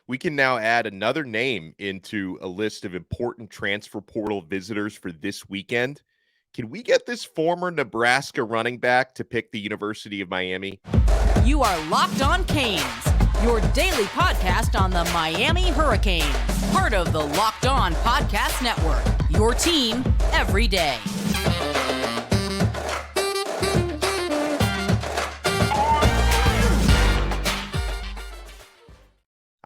We can now add another name into a list of important transfer portal visitors for this weekend. Can we get this former Nebraska running back to pick the University of Miami? You are Locked On Canes, your daily podcast on the Miami Hurricanes, part of the Locked On Podcast Network, your team every day.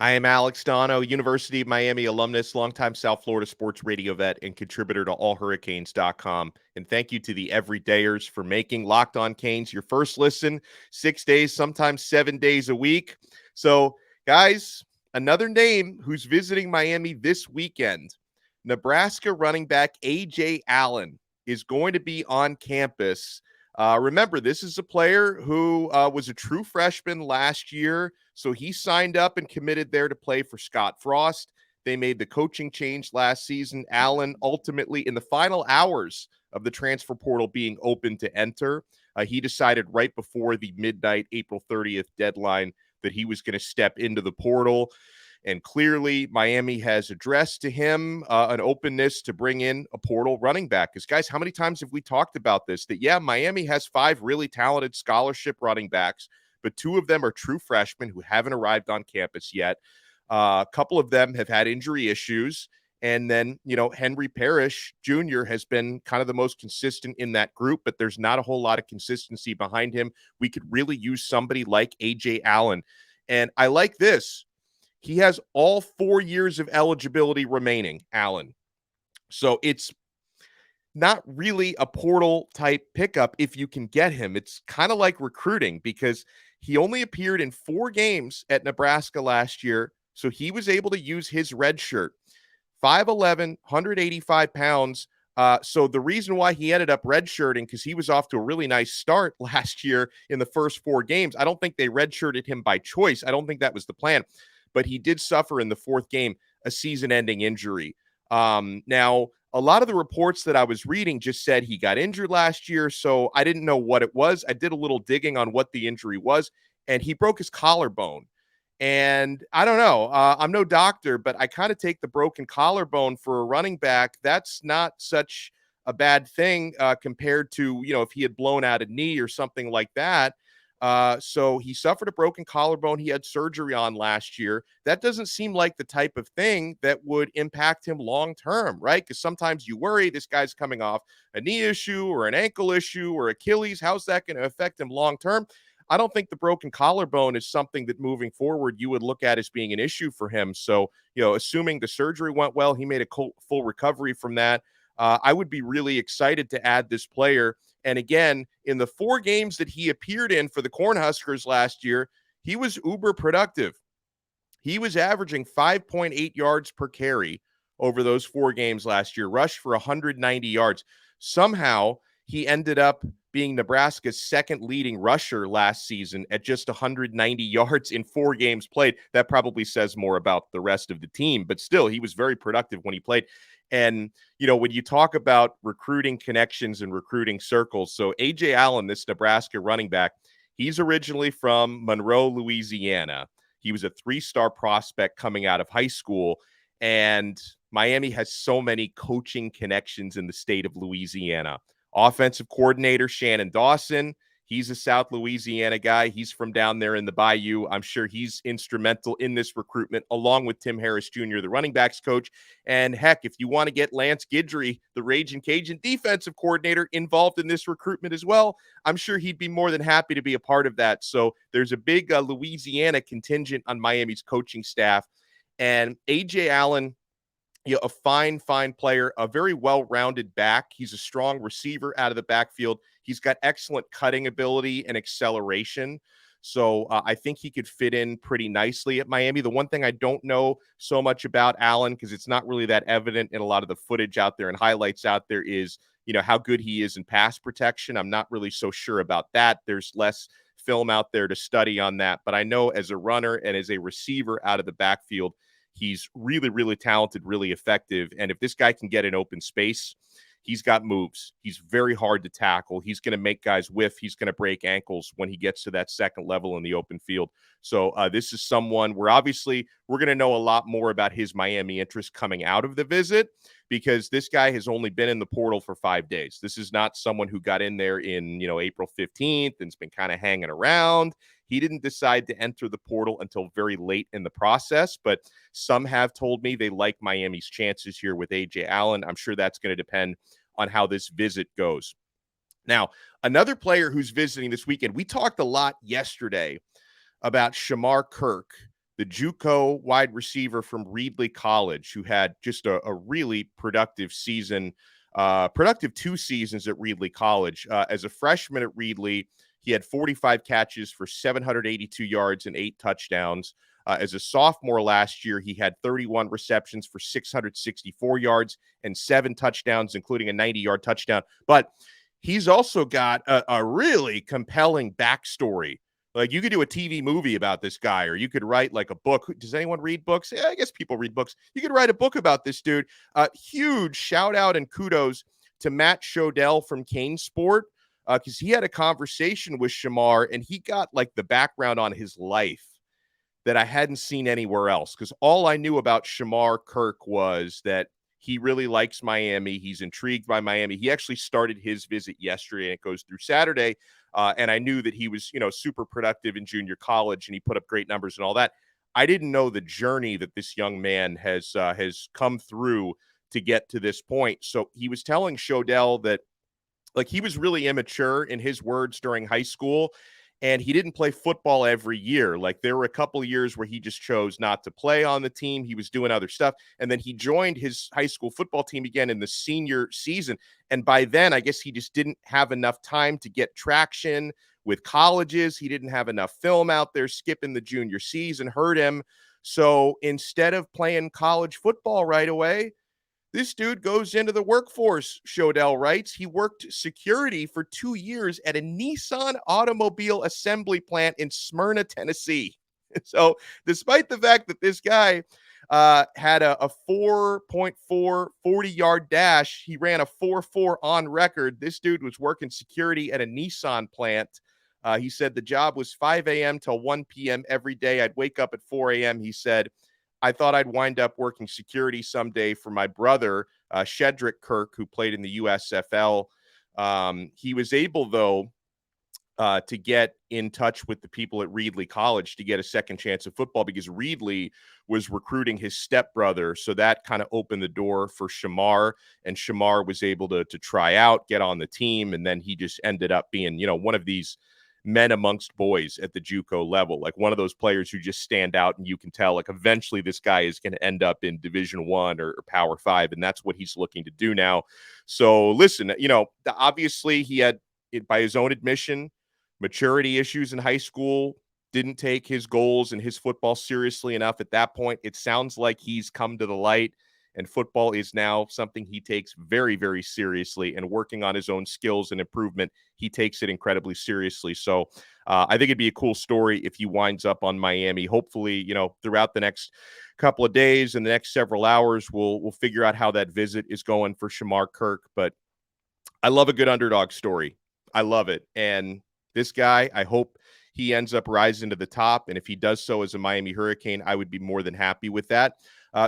I am Alex Donno, University of Miami alumnus, longtime South Florida sports radio vet, and contributor to allhurricanes.com. And thank you to the everydayers for making Locked On Canes your first listen 6 days, sometimes 7 days a week. So, guys, another name who's visiting Miami this weekend, Nebraska running back Ajay Allen is going to be on campus. Remember, this is a player who was a true freshman last year, so he signed up and committed there to play for Scott Frost. They made the coaching change last season. Allen ultimately, in the final hours of the transfer portal being open to enter, he decided right before the midnight April 30th deadline that he was going to step into the portal. And clearly, Miami has addressed to him an openness to bring in a portal running back. Because, guys, how many times have we talked about this? That, yeah, Miami has 5 really talented scholarship running backs, but 2 of them are true freshmen who haven't arrived on campus yet. A couple of them have had injury issues. And then, Henry Parrish Jr. has been kind of the most consistent in that group, but there's not a whole lot of consistency behind him. We could really use somebody like Ajay Allen. And I like this. He has all 4 years of eligibility remaining, Allen. So it's not really a portal type pickup if you can get him. It's kind of like recruiting because he only appeared in 4 games at Nebraska last year. So he was able to use his red shirt. 5'11", 185 pounds. So the reason why he ended up redshirting, because he was off to a really nice start last year in the first 4 games. I don't think they redshirted him by choice. I don't think that was the plan. But he did suffer in the 4th game a season-ending injury. Now, a lot of the reports that I was reading just said he got injured last year, so I didn't know what it was. I did a little digging on what the injury was, and he broke his collarbone. And I don't know. I'm no doctor, but I kind of take the broken collarbone for a running back. That's not such a bad thing compared to, if he had blown out a knee or something like that. So he suffered a broken collarbone. He had surgery on last year. That doesn't seem like the type of thing that would impact him long term, right? Because sometimes you worry this guy's coming off a knee issue or an ankle issue or Achilles. How's that going to affect him long term? I don't think the broken collarbone is something that moving forward you would look at as being an issue for him. So, assuming the surgery went well, he made a full recovery from that. I would be really excited to add this player. And again, in the 4 games that he appeared in for the Cornhuskers last year, he was uber productive. He was averaging 5.8 yards per carry over those 4 games last year, rushed for 190 yards. Somehow, he ended up being Nebraska's 2nd leading rusher last season at just 190 yards in 4 games played. That probably says more about the rest of the team, but still, he was very productive when he played. And, when you talk about recruiting connections and recruiting circles, so Ajay Allen, this Nebraska running back, he's originally from Monroe, Louisiana. He was a 3-star prospect coming out of high school, and Miami has so many coaching connections in the state of Louisiana. Offensive coordinator Shannon Dawson, he's a South Louisiana guy. He's from down there in the Bayou. I'm sure he's instrumental in this recruitment, along with Tim Harris Jr., the running backs coach. And heck, if you want to get Lance Guidry, the Ragin' Cajun defensive coordinator, involved in this recruitment as well, I'm sure he'd be more than happy to be a part of that. So there's a big Louisiana contingent on Miami's coaching staff. And Ajay Allen, a fine player, a very well-rounded back. He's a strong receiver out of the backfield. He's got excellent cutting ability and acceleration. So I think he could fit in pretty nicely at Miami. The one thing I don't know so much about Allen, because it's not really that evident in a lot of the footage out there and highlights out there, is, how good he is in pass protection. I'm not really so sure about that. There's less film out there to study on that. But I know as a runner and as a receiver out of the backfield, he's really, really talented, really effective. And if this guy can get an open space, he's got moves. He's very hard to tackle. He's going to make guys whiff. He's going to break ankles when he gets to that second level in the open field. So this is someone where obviously we're going to know a lot more about his Miami interest coming out of the visit, because this guy has only been in the portal for 5 days. This is not someone who got in there in, April 15th and's been kind of hanging around. He didn't decide to enter the portal until very late in the process, but some have told me they like Miami's chances here with Ajay Allen. I'm sure that's going to depend on how this visit goes. Now, another player who's visiting this weekend, we talked a lot yesterday about Shemar Kirk, the JUCO wide receiver from Reedley College, who had just a really productive season, productive 2 seasons at Reedley College. As a freshman at Reedley, he had 45 catches for 782 yards and 8 touchdowns. As a sophomore last year, he had 31 receptions for 664 yards and 7 touchdowns, including a 90-yard touchdown. But he's also got a really compelling backstory. Like, you could do a TV movie about this guy, or you could write like a book. Does anyone read books? Yeah, I guess people read books. You could write a book about this dude. Huge shout out and kudos to Matt Shodell from Kane Sport, because he had a conversation with Shemar and he got like the background on his life that I hadn't seen anywhere else. Because all I knew about Shemar Kirk was that he really likes Miami. He's intrigued by Miami. He actually started his visit yesterday and it goes through Saturday. And I knew that he was, super productive in junior college and he put up great numbers and all that. I didn't know the journey that this young man has come through to get to this point. So he was telling Shodell that, like, he was really immature, in his words, during high school, and he didn't play football every year. Like, there were a couple of years where he just chose not to play on the team. He was doing other stuff. And then he joined his high school football team again in the senior season. And by then, I guess he just didn't have enough time to get traction with colleges. He didn't have enough film out there. Skipping the junior season hurt him. So instead of playing college football right away, this dude goes into the workforce, Shodell writes. He worked security for 2 years at a Nissan automobile assembly plant in Smyrna, Tennessee. So despite the fact that this guy had a 4.4 40-yard dash, he ran a 4.4 on record. This dude was working security at a Nissan plant. He said the job was 5 a.m. till 1 p.m. every day. I'd wake up at 4 a.m., he said. I thought I'd wind up working security someday for my brother, Shedrick Kirk, who played in the USFL. He was able, though, to get in touch with the people at Reedley College to get a second chance at football, because Reedley was recruiting his stepbrother. So that kind of opened the door for Shemar, and Shemar was able to try out, get on the team, and then he just ended up being, one of these men amongst boys at the JUCO level, like one of those players who just stand out and you can tell, like, eventually this guy is going to end up in Division I or Power 5, and that's what he's looking to do now. So listen, obviously he had, by his own admission, maturity issues in high school, didn't take his goals and his football seriously enough at that point. It sounds like he's come to the light, and football is now something he takes very, very seriously, and working on his own skills and improvement, he takes it incredibly seriously. So I think it'd be a cool story if he winds up on Miami. Hopefully, throughout the next couple of days and the next several hours, we'll figure out how that visit is going for Shemar Kirk. But I love a good underdog story. I love it. And this guy, I hope he ends up rising to the top. And if he does so as a Miami Hurricane, I would be more than happy with that.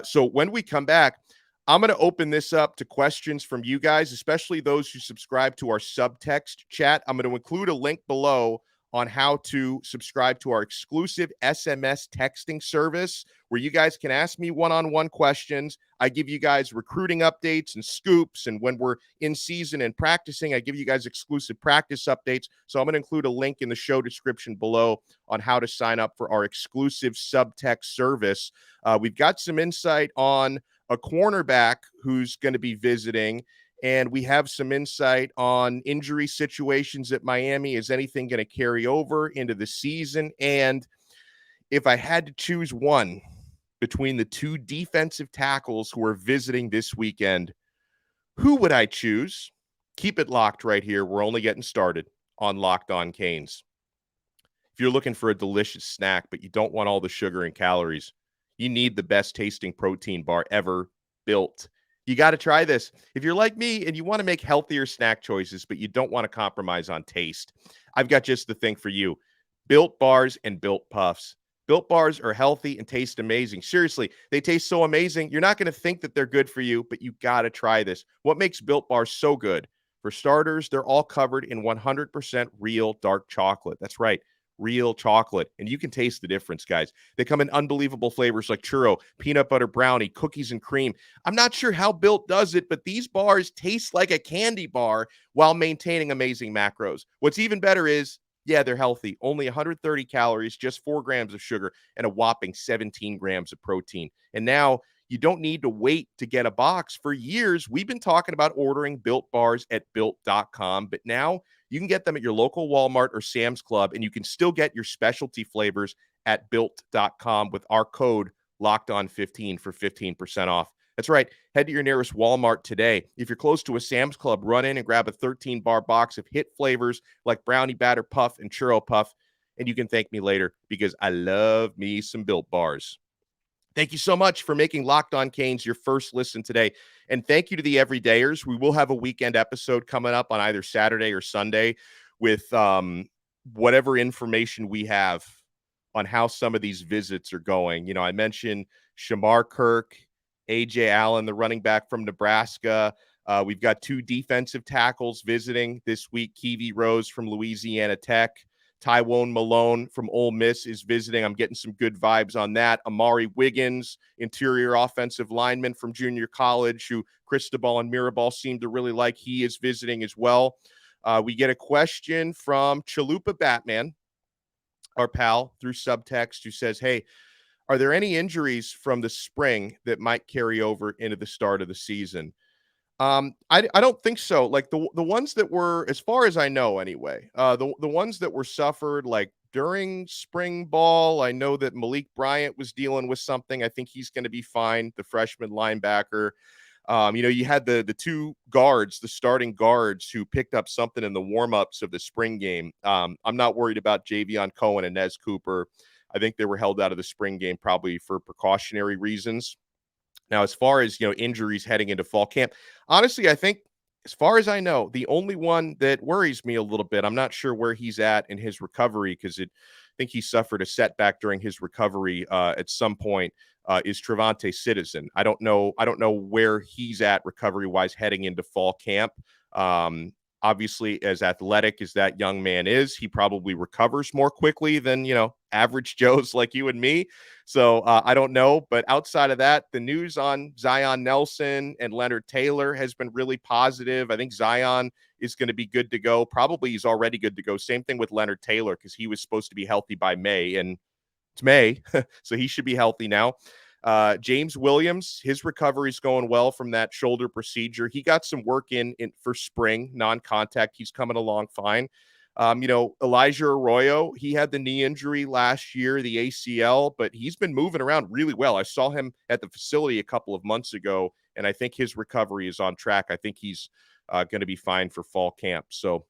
So when we come back, I'm going to open this up to questions from you guys, especially those who subscribe to our subtext chat. I'm going to include a link below on how to subscribe to our exclusive SMS texting service, where you guys can ask me one-on-one questions. I give you guys recruiting updates and scoops, and when we're in season and practicing, I give you guys exclusive practice updates. So I'm going to include a link in the show description below on how to sign up for our exclusive subtext service. We've got some insight on a cornerback who's going to be visiting, and we have some insight on injury situations at Miami. Is anything going to carry over into the season? And if I had to choose one between the 2 defensive tackles who are visiting this weekend, who would I choose? Keep it locked right here. We're only getting started on Locked On Canes. If you're looking for a delicious snack, but you don't want all the sugar and calories, you need the best tasting protein bar ever built. You got to try this. If you're like me and you want to make healthier snack choices, but you don't want to compromise on taste, I've got just the thing for you. Built Bars and Built Puffs. Built Bars are healthy and taste amazing. Seriously, they taste so amazing. You're not going to think that they're good for you, but you got to try this. What makes Built Bars so good? For starters, they're all covered in 100% real dark chocolate. That's right, real chocolate. And you can taste the difference, guys. They come in unbelievable flavors like churro, peanut butter brownie, cookies and cream. I'm not sure how Built does it, but these bars taste like a candy bar while maintaining amazing macros. What's even better is, yeah, they're healthy. Only 130 calories, just 4 grams of sugar, and a whopping 17 grams of protein. And now you don't need to wait to get a box. For years, we've been talking about ordering Built Bars at Built.com, but now you can get them at your local Walmart or Sam's Club, and you can still get your specialty flavors at Built.com with our code LOCKEDON15 for 15% off. That's right. Head to your nearest Walmart today. If you're close to a Sam's Club, run in and grab a 13-bar box of hit flavors like Brownie Batter Puff and Churro Puff, and you can thank me later because I love me some Built Bars. Thank you so much for making Locked On Canes your first listen today. And thank you to the everydayers. We will have a weekend episode coming up on either Saturday or Sunday with whatever information we have on how some of these visits are going. You know, I mentioned Shemar Kirk, Ajay Allen, the running back from Nebraska. We've got 2 defensive tackles visiting this week. Keivie Rose from Louisiana Tech. Tywone Malone from Ole Miss is visiting. I'm getting some good vibes on that. Aumary Wiggins, interior offensive lineman from junior college, who Cristobal and Mirabal seem to really like. He is visiting as well. We get a question from Chalupa Batman, our pal, through subtext, who says, hey, are there any injuries from the spring that might carry over into the start of the season? I don't think so. Like the ones that were, as far as I know anyway, the ones that were suffered like during spring ball, I know that Malik Bryant was dealing with something. I think he's going to be fine, the freshman linebacker. You had the 2 guards, the starting guards, who picked up something in the warm-ups of the spring game. I'm not worried about Javion Cohen and Nez Cooper. I think they were held out of the spring game probably for precautionary reasons. Now, as far as, injuries heading into fall camp, honestly, I think, as far as I know, the only one that worries me a little bit, I'm not sure where he's at in his recovery because I think he suffered a setback during his recovery at some point, is Trevante Citizen. I don't know where he's at recovery-wise heading into fall camp. Obviously, as athletic as that young man is, he probably recovers more quickly than, average Joes like you and me. So I don't know. But outside of that, the news on Zion Nelson and Leonard Taylor has been really positive. I think Zion is going to be good to go. Probably he's already good to go. Same thing with Leonard Taylor because he was supposed to be healthy by May, and it's May. So he should be healthy now. James Williams, his recovery is going well from that shoulder procedure. He got some work in for spring, non-contact. He's coming along fine. Elijah Arroyo, he had the knee injury last year, the ACL, but he's been moving around really well. I saw him at the facility a couple of months ago, and I think his recovery is on track. I think he's going to be fine for fall camp. So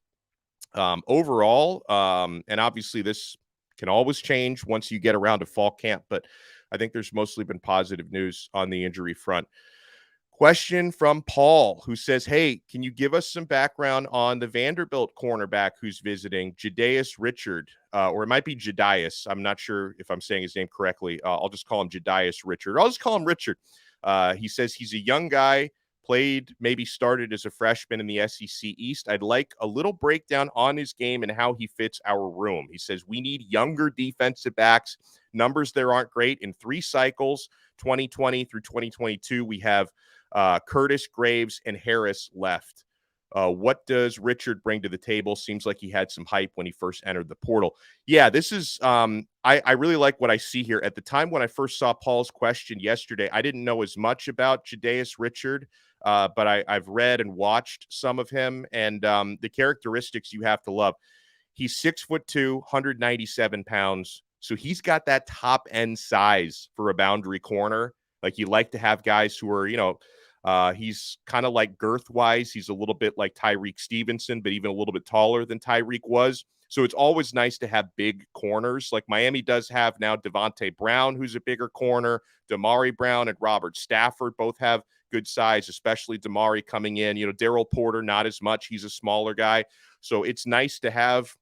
overall, and obviously this can always change once you get around to fall camp, but I think there's mostly been positive news on the injury front. Question from Paul, who says, hey, can you give us some background on the Vanderbilt cornerback who's visiting, Jadaius Richard, or it might be Jadias. I'm not sure if I'm saying his name correctly. I'll just call him Jadaius Richard. I'll just call him Richard. He says he's a young guy, maybe started as a freshman in the SEC East. I'd like a little breakdown on his game and how he fits our room. He says we need younger defensive backs. Numbers there aren't great. In 3 cycles, 2020 through 2022, we have Curtis, Graves, and Harris left. What does Richard bring to the table? Seems like he had some hype when he first entered the portal. Yeah, this is I really like what I see here. At the time when I first saw Paul's question yesterday, I didn't know as much about Jadaius Richard, but I've read and watched some of him, and the characteristics you have to love. He's 6'2", 197 pounds. So he's got that top end size for a boundary corner. Like you like to have guys who are, he's kind of like girth wise. He's a little bit like Tyreek Stevenson, but even a little bit taller than Tyreek was. So it's always nice to have big corners. Like Miami does have now Devontae Brown, who's a bigger corner. Damari Brown and Robert Stafford both have good size, especially Aumary coming in. Daryl Porter, not as much. He's a smaller guy. So it's nice to have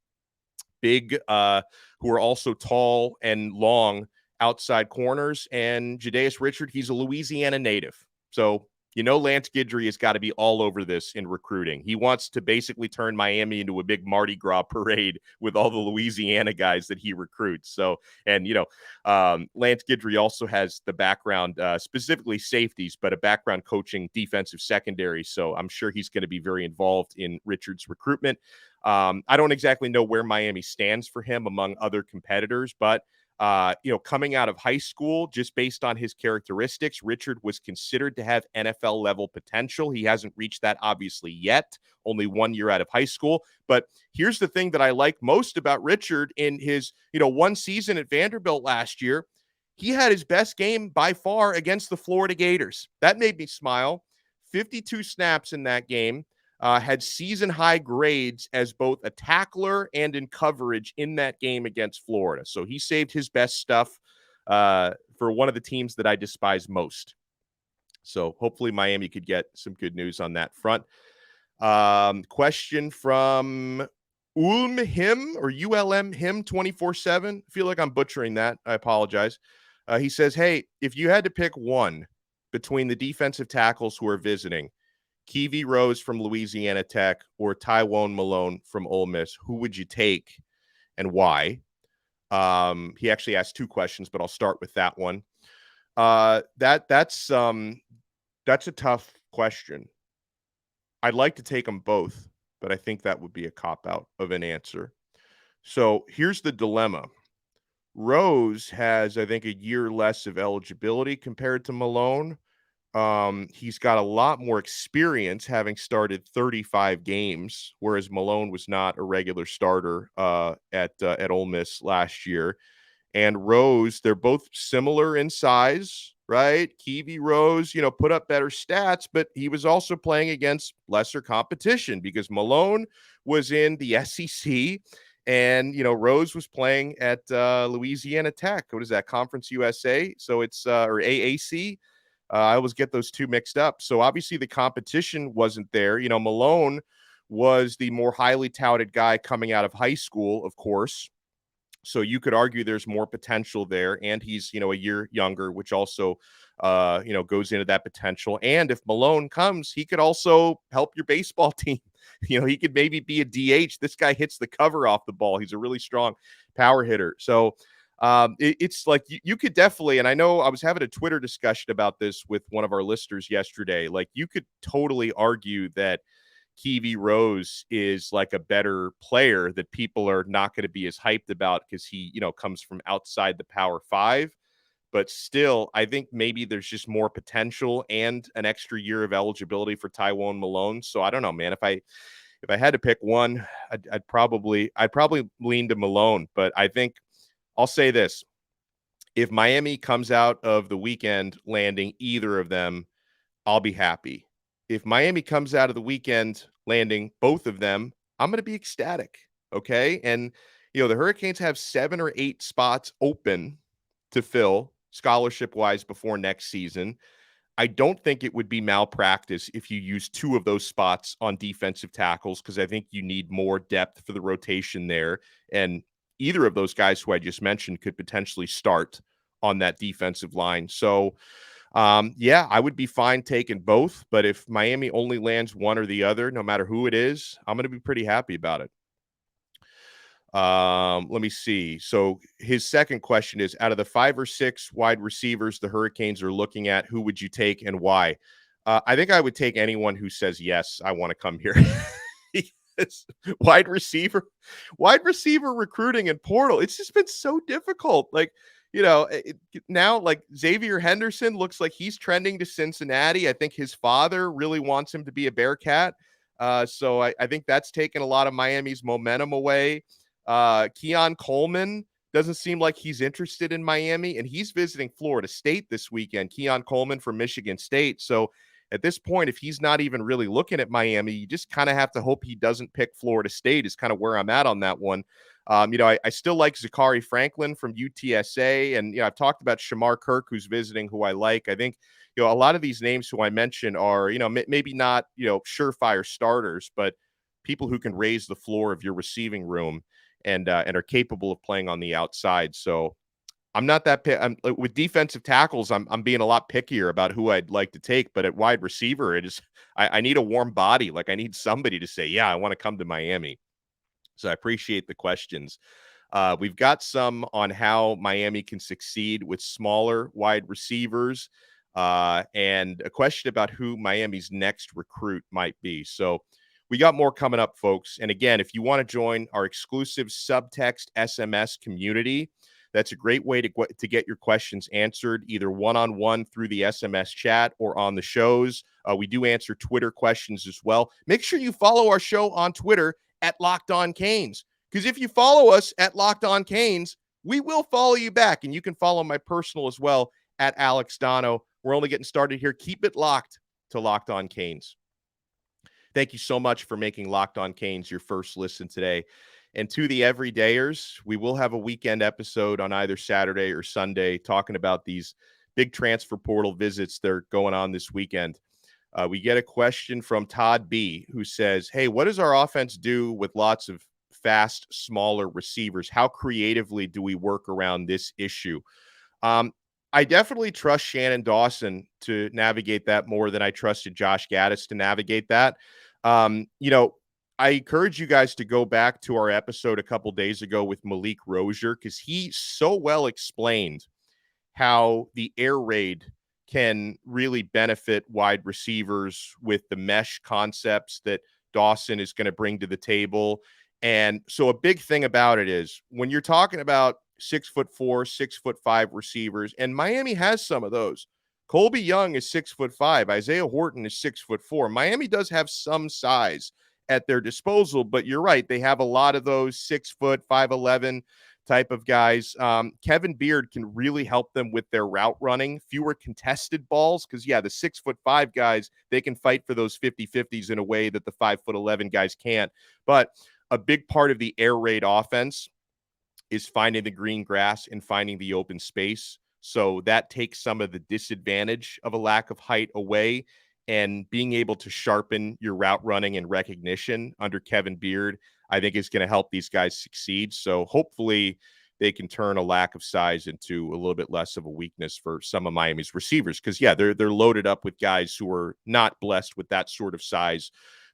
big, who are also tall and long outside corners. And Jadaeus Richard, he's a Louisiana native. So, Lance Guidry has got to be all over this in recruiting. He wants to basically turn Miami into a big Mardi Gras parade with all the Louisiana guys that he recruits. So, and, Lance Guidry also has the background, specifically safeties, but a background coaching defensive secondary. So I'm sure he's going to be very involved in Richard's recruitment. I don't exactly know where Miami stands for him among other competitors, but coming out of high school, just based on his characteristics, Richard was considered to have NFL level potential. He hasn't reached that obviously yet, only 1 year out of high school. But here's the thing that I like most about Richard in his, one season at Vanderbilt last year. He had his best game by far against the Florida Gators. That made me smile. 52 snaps in that game. Had season-high grades as both a tackler and in coverage in that game against Florida. So he saved his best stuff for one of the teams that I despise most. So hopefully Miami could get some good news on that front. Question from Him or ULM Him 24/7. I feel like I'm butchering that. I apologize. He says, hey, if you had to pick one between the defensive tackles who are visiting, Keivie Rose from Louisiana Tech or Tywone Malone from Ole Miss, who would you take and why? He actually asked two questions, but I'll start with that one. That's a tough question. I'd like to take them both, but I think that would be a cop-out of an answer. So here's the dilemma. Rose has, I think, a year less of eligibility compared to Malone. He's got a lot more experience, having started 35 games, whereas Malone was not a regular starter at Ole Miss last year. And Rose, they're both similar in size, right? Keivie Rose, put up better stats, but he was also playing against lesser competition because Malone was in the SEC and, Rose was playing at Louisiana Tech. What is that, Conference USA? So it's or AAC. I always get those two mixed up. So obviously the competition wasn't there. Malone was the more highly touted guy coming out of high school, of course. So you could argue there's more potential there. And he's, a year younger, which also, goes into that potential. And if Malone comes, he could also help your baseball team. He could maybe be a DH. This guy hits the cover off the ball. He's a really strong power hitter. So it's like you could definitely, and I know I was having a Twitter discussion about this with one of our listeners yesterday. Like you could totally argue that Keivie Rose is like a better player that people are not going to be as hyped about because he, comes from outside the Power Five. But still, I think maybe there's just more potential and an extra year of eligibility for Tywone Malone. So I don't know, man. If I had to pick one, I'd probably lean to Malone. But I think I'll say this. If Miami comes out of the weekend landing either of them, I'll be happy. If Miami comes out of the weekend landing both of them, I'm going to be ecstatic. Okay. And, the Hurricanes have 7 or 8 spots open to fill scholarship wise before next season. I don't think it would be malpractice if you use 2 of those spots on defensive tackles, because I think you need more depth for the rotation there. And either of those guys who I just mentioned could potentially start on that defensive line. So, I would be fine taking both. But if Miami only lands one or the other, no matter who it is, I'm going to be pretty happy about it. Let me see. So his second question is, out of the 5 or 6 wide receivers the Hurricanes are looking at, who would you take and why? I think I would take anyone who says, yes, I want to come here. Wide receiver recruiting and portal. It's just been so difficult. Like, now like Xavier Henderson looks like he's trending to Cincinnati. I think his father really wants him to be a Bearcat. So I think that's taken a lot of Miami's momentum away. Keon Coleman doesn't seem like he's interested in Miami, and he's visiting Florida State this weekend. Keon Coleman from Michigan State. So at this point, if he's not even really looking at Miami, you just kind of have to hope he doesn't pick Florida State is kind of where I'm at on that one. I still like Zachary Franklin from UTSA. And, I've talked about Shemar Kirk, who's visiting, who I like. I think, a lot of these names who I mentioned are, maybe not, surefire starters, but people who can raise the floor of your receiving room and are capable of playing on the outside. So I'm not that with defensive tackles. I'm being a lot pickier about who I'd like to take, but at wide receiver, I need a warm body. Like I need somebody to say, yeah, I want to come to Miami. So I appreciate the questions. We've got some on how Miami can succeed with smaller wide receivers, and a question about who Miami's next recruit might be. So we got more coming up, folks. And again, if you want to join our exclusive subtext SMS community, that's a great way to get your questions answered, either one-on-one through the SMS chat or on the shows. We do answer Twitter questions as well. Make sure you follow our show on Twitter at Locked On Canes, because if you follow us at Locked On Canes, we will follow you back. And you can follow my personal as well at Alex Donno. We're only getting started here. Keep it locked to Locked On Canes. Thank you so much for making Locked On Canes your first listen today. And to the everydayers, we will have a weekend episode on either Saturday or Sunday talking about these big transfer portal visits that are going on this weekend. We get a question from Todd B, who says, hey, what does our offense do with lots of fast, smaller receivers? How creatively do we work around this issue? I definitely trust Shannon Dawson to navigate that more than I trusted Josh Gaddis to navigate that. I encourage you guys to go back to our episode a couple days ago with Malik Rozier, because he so well explained how the air raid can really benefit wide receivers with the mesh concepts that Dawson is going to bring to the table. And so a big thing about it is when you're talking about 6'4", 6'5" receivers, and Miami has some of those. Colby Young is 6'5". Isaiah Horton is 6'4". Miami does have some size at their disposal, but you're right. They have a lot of those 6 foot, 5'11" type of guys. Kevin Beard can really help them with their route running, fewer contested balls. Cause the 6'5" guys, they can fight for those 50-50s in a way that the 5'11" guys can't. But a big part of the air raid offense is finding the green grass and finding the open space. So that takes some of the disadvantage of a lack of height away, and being able to sharpen your route running and recognition under Kevin Beard, I think is going to help these guys succeed. So hopefully they can turn a lack of size into a little bit less of a weakness for some of Miami's receivers. Because, they're loaded up with guys who are not blessed with that sort of size,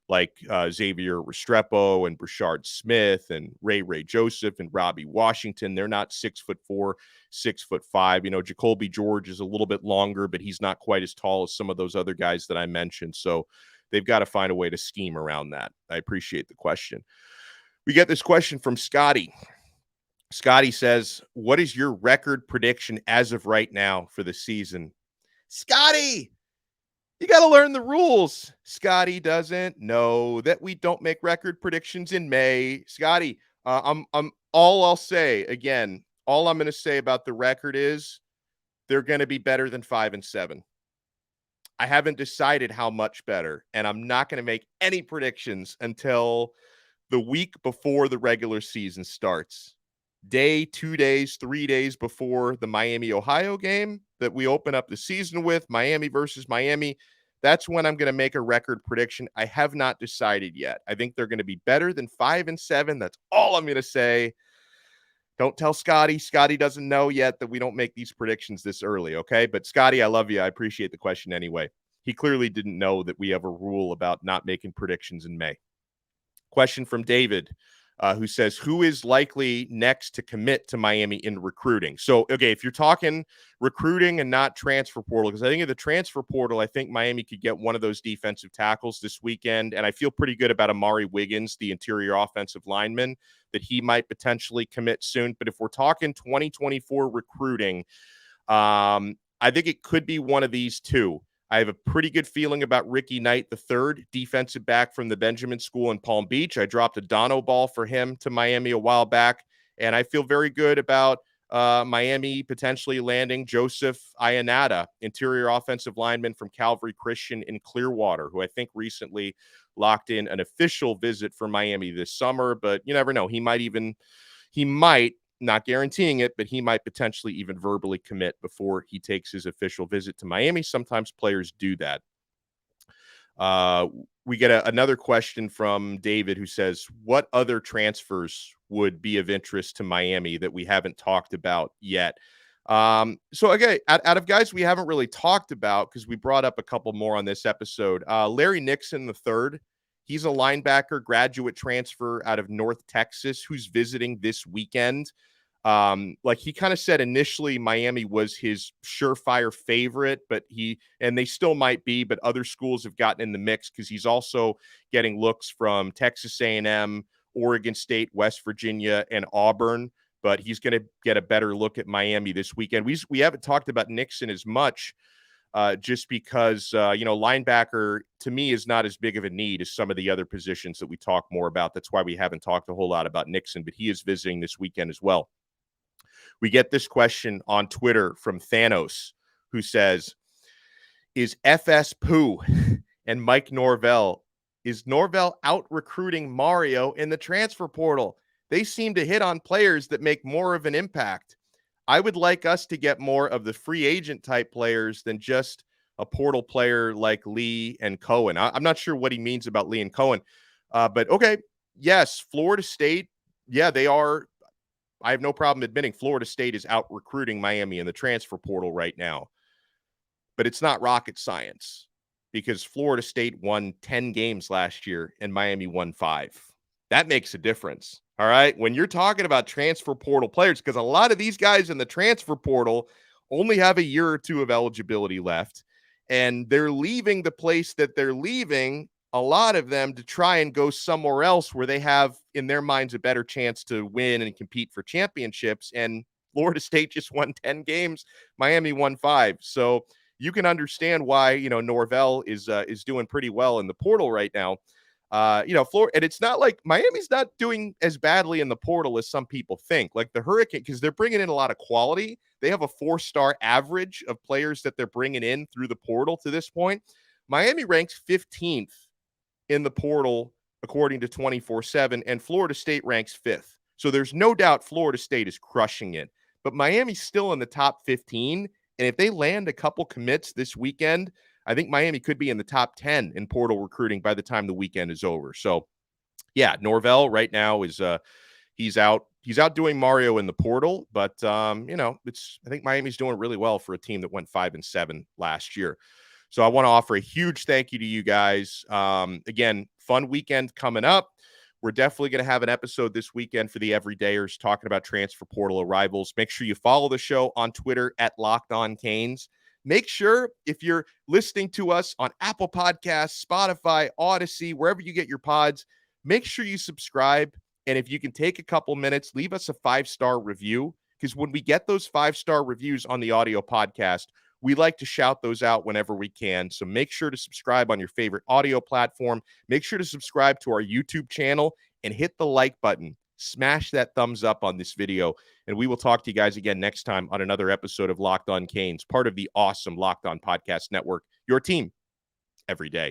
like Xavier Restrepo and Brashard Smith and Ray Joseph and Robbie Washington. They're not 6'4", 6'5". Jacoby George is a little bit longer, but he's not quite as tall as some of those other guys that I mentioned. So they've got to find a way to scheme around that. I appreciate the question. We get this question from Scotty. Scotty says, what is your record prediction as of right now for the season? Scotty, you got to learn the rules. Scotty doesn't know that we don't make record predictions in May. Scotty, I'm all I'll say again, all I'm going to say about the record is they're going to be better than 5-7. I haven't decided how much better, and I'm not going to make any predictions until the week before the regular season starts. 2 days, 3 days before the Miami, Ohio game that we open up the season with, Miami versus Miami. That's when I'm going to make a record prediction. I have not decided yet. I think they're going to be better than 5-7. That's all I'm going to say. Don't tell Scotty. Scotty doesn't know yet that we don't make these predictions this early, okay? But Scotty, I love you. I appreciate the question anyway. He clearly didn't know that we have a rule about not making predictions in May. Question from David, who says, who is likely next to commit to Miami in recruiting? So, okay, if you're talking recruiting and not transfer portal, because I think of the transfer portal, I think Miami could get one of those defensive tackles this weekend, and I feel pretty good about Aumary Wiggins, the interior offensive lineman, that he might potentially commit soon. But if we're talking 2024 recruiting, I think it could be one of these two. I have a pretty good feeling about Ricky Knight III, defensive back from the Benjamin School in Palm Beach. I dropped a Donno ball for him to Miami a while back, and I feel very good about Miami potentially landing Joseph Ionata, interior offensive lineman from Calvary Christian in Clearwater, who I think recently locked in an official visit for Miami this summer, but you never know. He might even he might, not guaranteeing it, but he might potentially even verbally commit before he takes his official visit to Miami. Sometimes players do that. We get another question from David who says, what other transfers would be of interest to Miami that we haven't talked about yet? So again, out of guys we haven't really talked about, because we brought up a couple more on this episode, Larry Nixon III. He's a linebacker, graduate transfer out of North Texas, who's visiting this weekend. Like he kind of said initially, Miami was his surefire favorite, but they still might be, but other schools have gotten in the mix because he's also getting looks from Texas A&M, Oregon State, West Virginia, and Auburn. But he's going to get a better look at Miami this weekend. We haven't talked about Nixon as much, just because, linebacker to me is not as big of a need as some of the other positions that we talk more about. That's why we haven't talked a whole lot about Nixon, but he is visiting this weekend as well. We get this question on Twitter from Thanos, who says, is FS Pooh and Mike Norvell, is Norvell out recruiting Mario in the transfer portal? They seem to hit on players that make more of an impact. I would like us to get more of the free agent type players than just a portal player like Lee and Cohen. I'm not sure what he means about Lee and Cohen, but okay. Yes, Florida State. Yeah, they are. I have no problem admitting Florida State is out recruiting Miami in the transfer portal right now. But it's not rocket science, because Florida State won 10 games last year and Miami won 5. That makes a difference. All right. When you're talking about transfer portal players, because a lot of these guys in the transfer portal only have a year or two of eligibility left, and they're leaving the place that they're leaving, a lot of them, to try and go somewhere else where they have, in their minds, a better chance to win and compete for championships. And Florida State just won 10 games. Miami won 5. So you can understand why, Norvell is doing pretty well in the portal right now. Florida, and it's not like Miami's not doing as badly in the portal as some people think. Like the Hurricane, because they're bringing in a lot of quality. They have a 4-star average of players that they're bringing in through the portal to this point. Miami ranks 15th in the portal according to 24/7, and Florida State ranks 5th. So there's no doubt Florida State is crushing it, but Miami's still in the top 15. And if they land a couple commits this weekend, I think Miami could be in the top 10 in portal recruiting by the time the weekend is over. So yeah, Norvell right now is he's out doing Mario in the portal, but I think Miami's doing really well for a team that went 5-7 last year. So I want to offer a huge thank you to you guys. Again, fun weekend coming up. We're definitely going to have an episode this weekend for the everydayers talking about transfer portal arrivals. Make sure you follow the show on Twitter at Locked On Canes. Make sure, if you're listening to us on Apple Podcasts, Spotify, Odyssey, wherever you get your pods, make sure you subscribe. And if you can take a couple minutes, leave us a 5-star review, because when we get those 5-star reviews on the audio podcast, we like to shout those out whenever we can. So make sure to subscribe on your favorite audio platform. Make sure to subscribe to our YouTube channel and hit the like button. Smash that thumbs up on this video. And we will talk to you guys again next time on another episode of Locked On Canes, part of the awesome Locked On Podcast Network, your team every day.